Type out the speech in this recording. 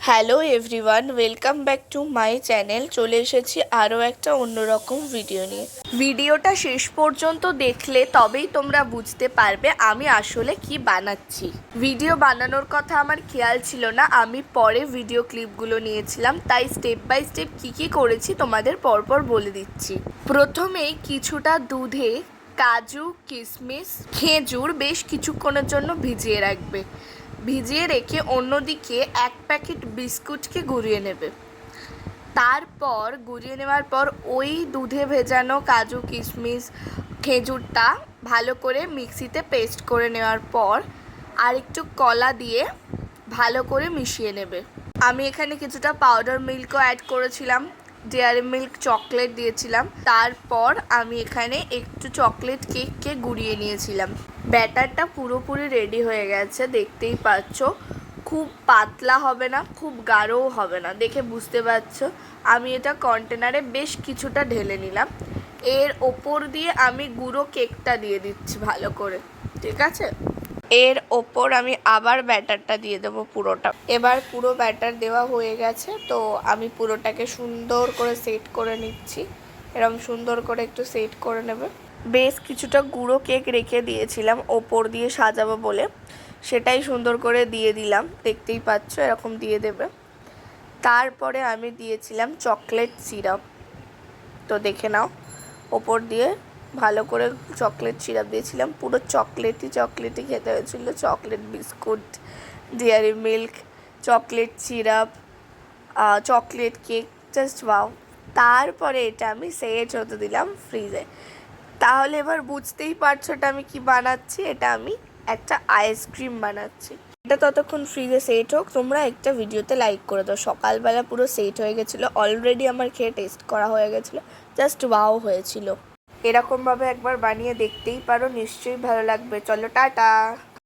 Hello everyone, welcome back to my channel. চলে এসেছি আরও একটা অন্যরকম ভিডিও নিয়ে। ভিডিওটা শেষ পর্যন্ত দেখলে তবেই তোমরা বুঝতে পারবে আমি আসলে কি বানাচ্ছি। ভিডিও বানানোর কথা আমার খেয়াল ছিল না, আমি পরে ভিডিও ক্লিপগুলো নিয়েছিলাম, তাই স্টেপ বাই স্টেপ কী করেছি তোমাদের পরপর বলে দিচ্ছি। প্রথমেই কিছুটা দুধে কাজু, কিশমিশ, খেজুর বেশ কিছুক্ষণের জন্য ভিজিয়ে রাখবে। ভিজিয়ে রেখে অন্যদিকে 1 প্যাকেট বিস্কুটকে গুঁড়িয়ে নেবে। তারপর গুঁড়িয়ে নেওয়ার পর ওই দুধে ভেজানো কাজু, কিশমিশ, খেজুরটা ভালো করে মিক্সিতে পেস্ট করে নেওয়ার পর আর একটু কলা দিয়ে ভালো করে মিশিয়ে নেবে। আমি এখানে কিছুটা পাউডার মিল্কও অ্যাড করেছিলাম, ডেয়ারি মিল্ক চকলেট দিয়েছিলাম। তারপর আমি এখানে একটু চকলেট কেককে গুঁড়িয়ে নিয়েছিলাম। ব্যাটারটা পুরোপুরি রেডি হয়ে গেছে, দেখতেই পাচ্ছ। খুব পাতলা হবে না, খুব গাঢ়ও হবে না, দেখে বুঝতে পারছো। আমি এটা কন্টেনারে বেশ কিছুটা ঢেলে নিলাম। এর ওপর দিয়ে আমি গুঁড়ো কেকটা দিয়ে দিচ্ছি ভালো করে, ঠিক আছে। এর ওপর আমি আবার ব্যাটারটা দিয়ে দেবো পুরোটা। এবার পুরো ব্যাটার দেওয়া হয়ে গেছে, তো আমি পুরোটাকে সুন্দর করে সেট করে নিচ্ছি। এরকম সুন্দর করে একটু সেট করে নেবে। বেশ কিছুটা গুঁড়ো কেক রেখে দিয়েছিলাম ওপর দিয়ে সাজাবো বলে, সেটাই সুন্দর করে দিয়ে দিলাম, দেখতেই পাচ্ছ এরকম দিয়ে দেবে। তারপরে আমি দিয়েছিলাম চকলেট সিরাপ, তো দেখে নাও। ওপর দিয়ে ভালো করে চকলেট সিরাপ দিয়েছিলাম, পুরো চকলেটই খেতে হয়েছিল। Chocolate biscuit, dairy milk, chocolate syrup, chocolate cake, just wow. তারপরে এটা আমি সেট হতে দিলাম ফ্রিজে। তাহলে এবার বুঝতেই পারছো এটা আমি কি বানাচ্ছি। এটা আমি একটা আইসক্রিম বানাচ্ছি। এটা ততক্ষণ ফ্রিজে সেট হোক, তোমরা একটা ভিডিওতে লাইক করে দাও। সকালবেলা পুরো সেট হয়ে গেছিলো, অলরেডি আমার খেয়ে টেস্ট করা হয়ে গেছিলো, জাস্ট ওয়াও হয়েছিল। এরকমভাবে একবার বানিয়ে দেখতেই পারো, নিশ্চয়ই ভালো লাগবে। চলো টাটা।